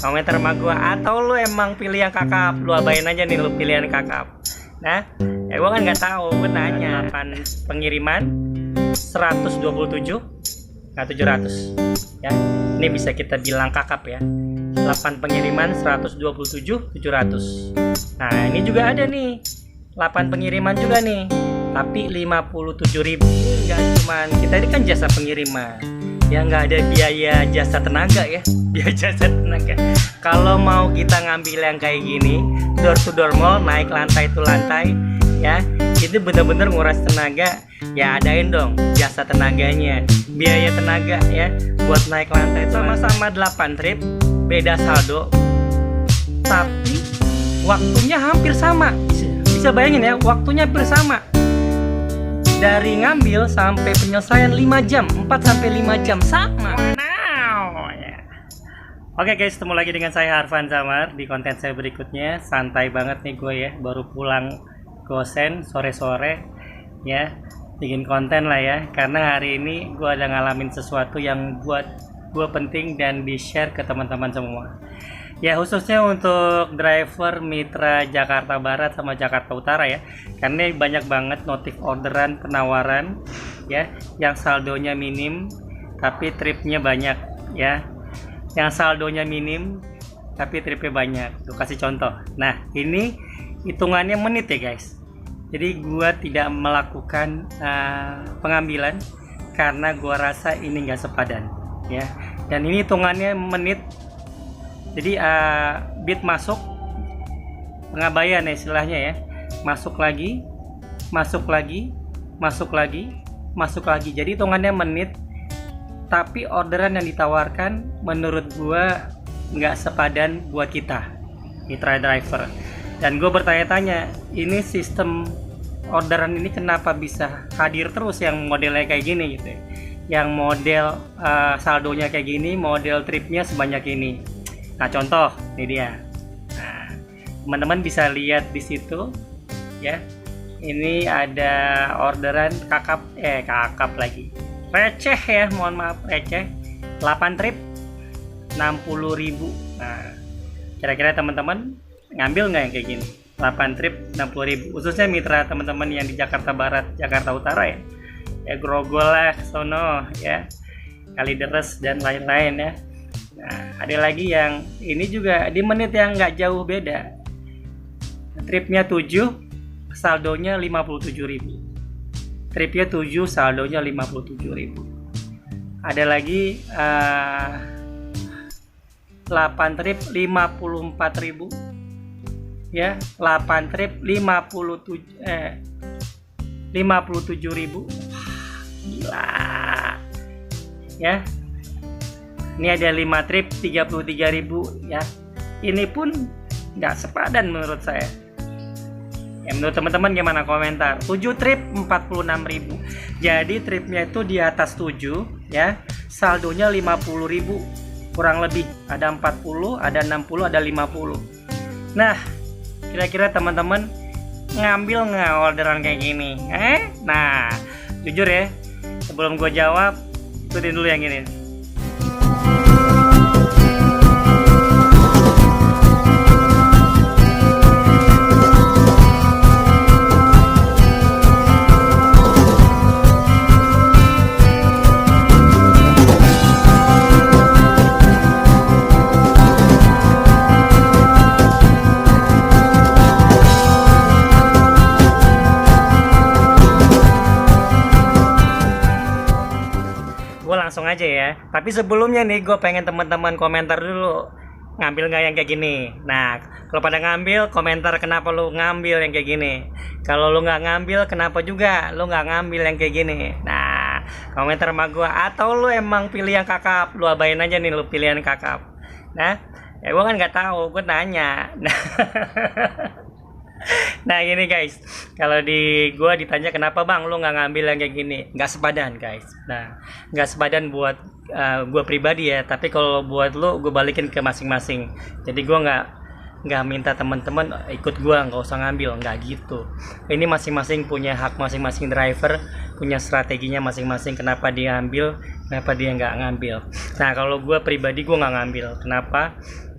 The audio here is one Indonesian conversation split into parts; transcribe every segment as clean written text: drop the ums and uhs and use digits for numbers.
komentar sama gua. Atau lu emang pilih yang kakap, lu abain aja nih lu pilihan kakap. Nah, ya gua kan nggak tahu, gua nanya. 8 pengiriman 127, nggak 700 ya. Ini bisa kita bilang kakap ya. 8 pengiriman 127 700. Nah, ini juga ada nih 8 pengiriman juga nih, tapi 57.000. Enggak cuman kita, ini kan jasa pengiriman ya, nggak ada biaya jasa tenaga ya. Biaya jasa tenaga kalau mau kita ngambil yang kayak gini door to door mall, naik lantai to lantai ya, itu bener-bener nguras tenaga ya. Adain dong jasa tenaganya, biaya tenaga ya buat naik lantai. Sama-sama 8 trip, beda saldo, tapi waktunya hampir sama. Bisa bayangin ya, waktunya hampir sama. Dari ngambil sampai penyelesaian 5 jam, 4 sampai 5 jam sama. Wow. Oke guys, ketemu lagi dengan saya Harvan Samar di konten saya berikutnya. Santai banget nih gue ya, baru pulang gosen sore-sore ya, bikin konten lah ya. Karena hari ini gue ada ngalamin sesuatu yang buat gue penting dan di share ke teman-teman semua. Ya, khususnya untuk driver mitra Jakarta Barat sama Jakarta Utara ya. Karena banyak banget notif orderan penawaran ya, yang saldonya minim tapi tripnya banyak ya. Yang saldonya minim tapi tripnya banyak. Tuh, kasih contoh. Nah, ini hitungannya menit ya guys. Jadi gua tidak melakukan pengambilan karena gua rasa ini enggak sepadan ya. Dan ini hitungannya menit. Jadi bit masuk, pengabaian ya istilahnya ya, masuk lagi, masuk lagi, masuk lagi, masuk lagi. Jadi hitungannya menit, tapi orderan yang ditawarkan menurut gua nggak sepadan buat kita mitra driver. Dan gue bertanya-tanya, ini sistem orderan ini kenapa bisa hadir terus yang modelnya kayak gini gitu ya? Yang model saldonya kayak gini, model tripnya sebanyak ini. Nah, contoh ini dia. Nah, teman-teman bisa lihat di situ ya. Ini ada orderan kakap lagi. Receh ya, mohon maaf receh. 8 trip 60.000. Nah, kira-kira teman-teman ngambil nggak yang kayak gini? 8 trip 60.000. Khususnya mitra teman-teman yang di Jakarta Barat, Jakarta Utara ya. Ya Grogol lah, sono ya. Kalideres dan lain-lain ya. Nah, ada lagi yang ini juga di menit yang nggak jauh beda. Tripnya 7, saldonya 57.000. Tripnya 7, saldonya 57.000. Ada lagi 8 trip 54.000. Ya, 8 trip 57.000. Gila. Ya. Ini ada 5 trip 33.000 ya. Ini pun nggak sepadan menurut saya. Ya, menurut teman-teman gimana komentar? 7 trip 46.000. Jadi tripnya itu di atas 7 ya. Saldonya 50.000 kurang lebih. Ada 40, ada 60, ada 50. Nah, kira-kira teman-teman ngambil nggak orderan kayak gini? Nah, jujur ya, sebelum gue jawab, ikutin dulu yang ini. Langsung aja ya, tapi sebelumnya nih gue pengen teman-teman komentar dulu, ngambil nggak yang kayak gini. Nah, kalau pada ngambil, komentar kenapa lu ngambil yang kayak gini. Kalau lu nggak ngambil, kenapa juga lu nggak ngambil yang kayak gini. Nah, komentar sama gue. Atau lu emang pilih yang kakap, lu abain aja nih lu pilihan kakap. Nah, ya gue kan nggak tahu, gue nanya. Nah gini guys, kalau di gua ditanya kenapa bang lu nggak ngambil yang kayak gini, nggak sepadan guys. Nah, nggak sepadan buat gua pribadi ya, tapi kalau buat lu gua balikin ke masing-masing. Jadi gua nggak minta teman-teman ikut gua, nggak usah ngambil, nggak gitu. Ini masing-masing punya hak, masing-masing driver punya strateginya masing-masing, kenapa dia ambil, kenapa dia nggak ngambil. Nah kalau gua pribadi gua nggak ngambil. Kenapa?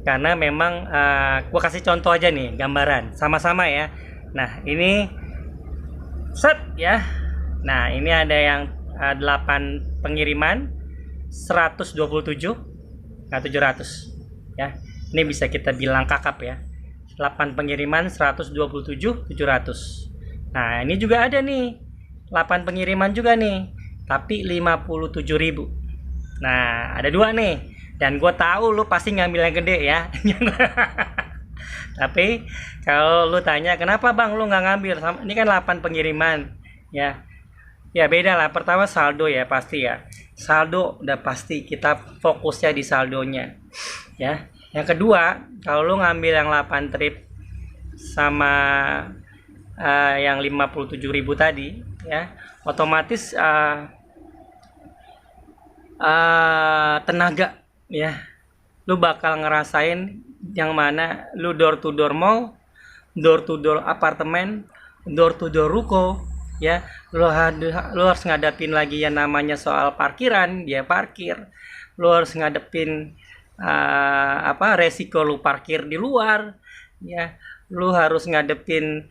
karena memang gua kasih contoh aja nih, gambaran sama-sama ya. Nah ini set ya. Nah ini ada yang 8 pengiriman 127, nah 700 ya. Ini bisa kita bilang kakap ya. 8 pengiriman 127 700. Nah ini juga ada nih 8 pengiriman juga nih, tapi 57.000. Nah ada dua nih, dan gue tahu lu pasti ngambil yang gede ya. Tapi kalau lu tanya kenapa bang lu nggak ngambil, ini kan 8 pengiriman ya. Ya beda lah, pertama saldo ya pasti ya, saldo udah pasti kita fokusnya di saldonya ya. Yang kedua, kalau lu ngambil yang 8 trip sama yang 57.000 tadi ya, otomatis tenaga ya, lu bakal ngerasain yang mana lu door to door mall, door to door apartemen, door to door ruko ya. Lu harus ngadapin lagi yang namanya soal parkiran, dia parkir. Lu harus ngadepin resiko lu parkir di luar ya. Lu harus ngadepin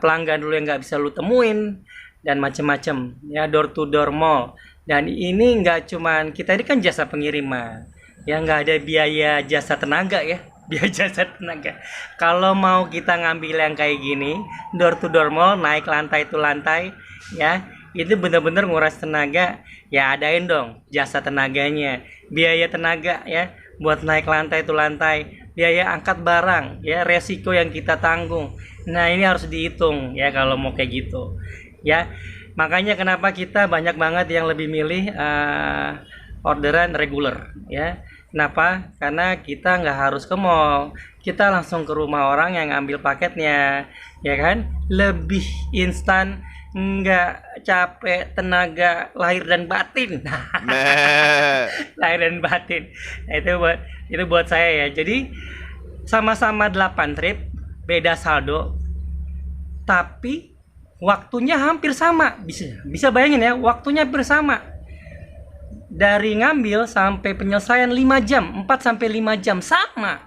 pelanggan dulu yang nggak bisa lu temuin dan macem-macem ya, door to door mall. Dan ini nggak cuman kita, ini kan jasa pengiriman ya, nggak ada biaya jasa tenaga ya. Biaya jasa tenaga kalau mau kita ngambil yang kayak gini, door to door mall, naik lantai to lantai ya, itu bener-bener nguras tenaga ya. Adain dong jasa tenaganya, biaya tenaga ya, buat naik lantai to lantai, biaya angkat barang ya, resiko yang kita tanggung. Nah ini harus dihitung ya kalau mau kayak gitu ya. Makanya kenapa kita banyak banget yang lebih milih orderan reguler ya. Kenapa? Karena kita nggak harus ke mall, kita langsung ke rumah orang yang ambil paketnya ya kan, lebih instan, nggak capek tenaga lahir dan batin. Lahir dan batin. Nah, itu buat saya ya. Jadi sama-sama 8 trip, beda saldo, tapi waktunya hampir sama. Bisa bayangin ya, waktunya hampir sama. Dari ngambil sampai penyelesaian 5 jam, 4 sampai 5 jam sama.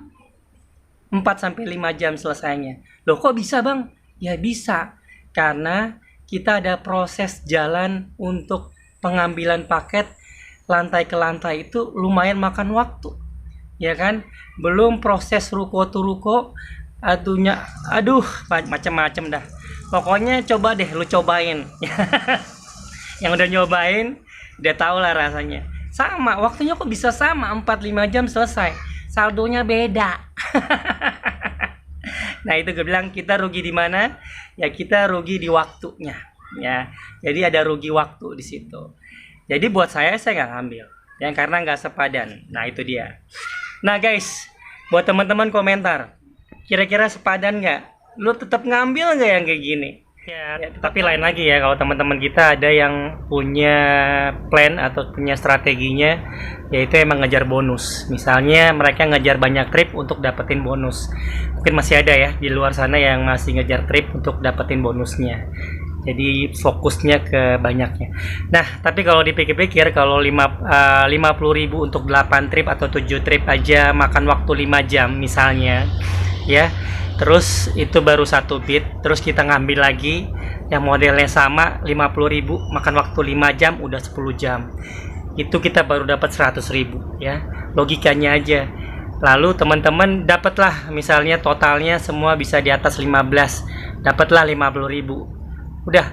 4 sampai 5 jam selesainya. Loh kok bisa bang? Ya bisa, karena kita ada proses jalan untuk pengambilan paket lantai ke lantai, itu lumayan makan waktu ya kan. Belum proses ruko to ruko, aduh macam-macam dah. Pokoknya coba deh lu cobain. Yang udah nyobain udah tau lah rasanya. Sama, waktunya kok bisa sama, 4-5 jam selesai, saldonya beda. Nah itu gue bilang, kita rugi di mana ya, kita rugi di waktunya ya. Jadi ada rugi waktu di situ. Jadi buat saya nggak ngambil ya, karena nggak sepadan. Nah itu dia. Nah guys, buat teman-teman komentar, kira-kira sepadan nggak? Lu tetap ngambil nggak yang kayak gini? Ya, tapi lain lagi ya, kalau teman-teman kita ada yang punya plan atau punya strateginya, yaitu emang ngejar bonus. Misalnya mereka ngejar banyak trip untuk dapetin bonus. Mungkin masih ada ya di luar sana yang masih ngejar trip untuk dapetin bonusnya. Jadi fokusnya ke banyaknya. Nah, tapi kalau dipikir-pikir, kalau 50.000 untuk 8 trip atau 7 trip aja makan waktu 5 jam misalnya ya. Terus itu baru 1 bit, terus kita ngambil lagi yang modelnya sama 50.000, makan waktu 5 jam, udah 10 jam. Itu kita baru dapat 100.000 ya. Logikanya aja. Lalu teman-teman dapatlah misalnya totalnya semua bisa di atas 15, dapatlah 50.000. Udah,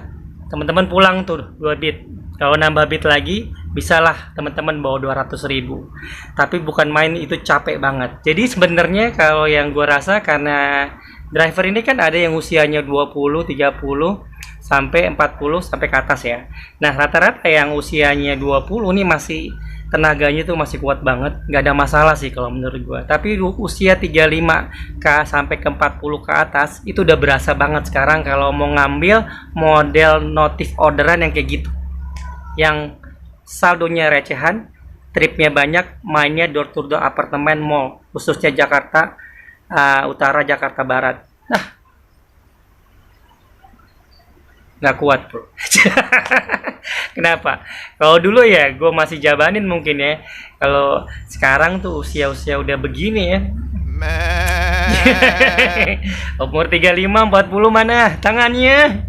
teman-teman pulang tuh 2 bit. Kalau nambah bit lagi, bisalah teman-teman bawa 200.000. Tapi bukan main, itu capek banget. Jadi sebenarnya kalau yang gue rasa, karena driver ini kan ada yang usianya 20, 30, sampai 40, sampai ke atas ya. Nah rata-rata yang usianya 20 nih masih tenaganya tuh masih kuat banget. Nggak ada masalah sih kalau menurut gue. Tapi usia 35 sampai ke 40 ke atas, itu udah berasa banget sekarang kalau mau ngambil model notif orderan yang kayak gitu, yang saldonya recehan, tripnya banyak, mainnya door to door apartemen mall, khususnya Jakarta Utara, Jakarta Barat. Nah, nggak kuat bro. Kenapa? Kalau dulu ya gue masih jabanin mungkin ya. Kalau sekarang tuh usia-usia udah begini ya. Umur 35 40 mana tangannya?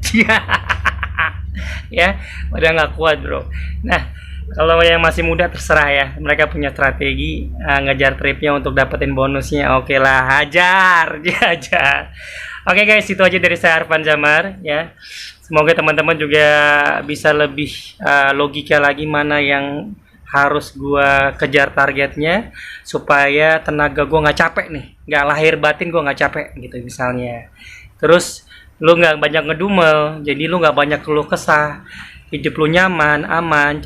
Ya, udah nggak kuat bro. Nah, kalau yang masih muda terserah ya, mereka punya strategi ngejar tripnya untuk dapetin bonusnya. Oke lah, hajar, hajar. Oke guys, itu aja dari saya Arfan Jamar ya. Semoga teman-teman juga bisa lebih logika lagi mana yang harus gua kejar targetnya supaya tenaga gua nggak capek nih, nggak lahir batin gua nggak capek gitu misalnya. Terus lu nggak banyak ngedumel, jadi lu nggak banyak keluh kesah, hidup lu nyaman, aman,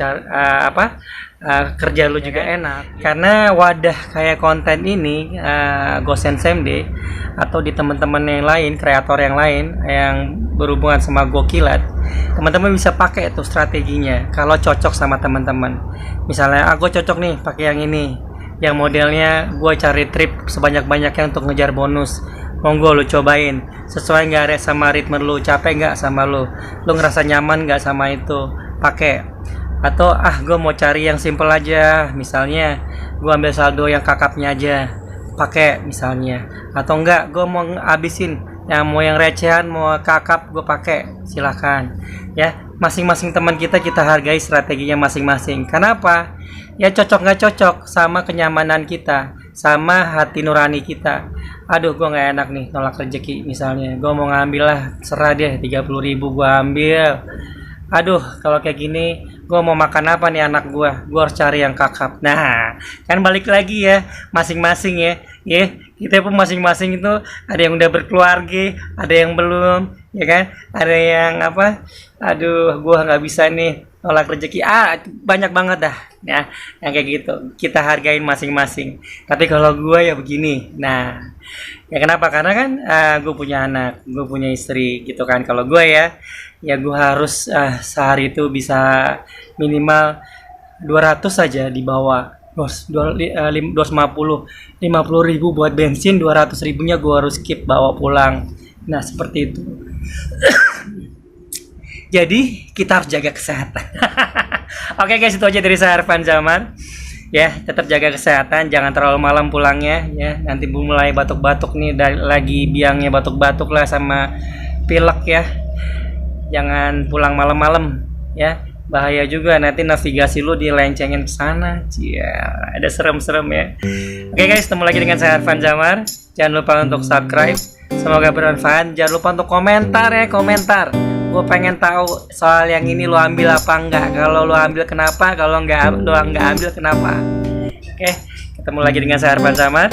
kerja lu juga enak. Karena wadah kayak konten ini Gosen SMD atau di teman-teman yang lain, kreator yang lain yang berhubungan sama Gokilat, teman-teman bisa pakai tuh strateginya kalau cocok sama teman-teman. Misalnya aku cocok nih pakai yang ini, yang modelnya gue cari trip sebanyak-banyaknya untuk ngejar bonus. Monggo lu cobain, sesuai nggak sama ritme lu, capek nggak sama lu ngerasa nyaman nggak sama itu, pakai. Atau gue mau cari yang simple aja, misalnya gue ambil saldo yang kakapnya aja, pakai misalnya. Atau enggak, gue mau ngabisin yang mau yang recehan, mau kakap, gue pakai, silahkan ya. Masing-masing teman kita hargai strateginya masing-masing. Kenapa? Ya cocok nggak cocok sama kenyamanan kita, sama hati nurani kita. Aduh, gue nggak enak nih nolak rezeki misalnya, gue mau ngambil lah, serah deh 30.000 gue ambil. Aduh, kalau kayak gini gue mau makan apa nih anak gue harus cari yang kakap. Nah, kan balik lagi ya, masing-masing ya kita pun masing-masing itu ada yang udah berkeluarga, ada yang belum, ya kan, ada yang aduh gue nggak bisa nih nolak rezeki, banyak banget dah ya yang kayak gitu. Kita hargain masing-masing. Tapi kalau gue ya begini, nah ya kenapa? Karena kan gue punya anak, gue punya istri gitu kan. Kalau gue ya gue harus sehari itu bisa minimal 200 saja dibawa, 250 ribu buat bensin, 200 ribunya gue harus keep bawa pulang. Nah seperti itu. Jadi kita harus jaga kesehatan. Oke guys, itu aja dari saya Arfan Jamar. Ya, tetap jaga kesehatan, jangan terlalu malam pulangnya ya. Nanti mulai batuk-batuk nih, lagi biangnya batuk-batuk lah sama pilek ya. Jangan pulang malam-malam ya. Bahaya juga, nanti navigasi lu dilencengin ke sana. Ada serem-serem ya. Oke guys, ketemu lagi dengan saya Arfan Jamar. Jangan lupa untuk subscribe. Semoga bermanfaat. Jangan lupa untuk komentar ya, komentar. Gue pengen tahu soal yang ini lu ambil apa enggak. Kalau lu ambil kenapa, kalau lu enggak ambil kenapa. Oke, ketemu lagi dengan saya Arfan Jamar.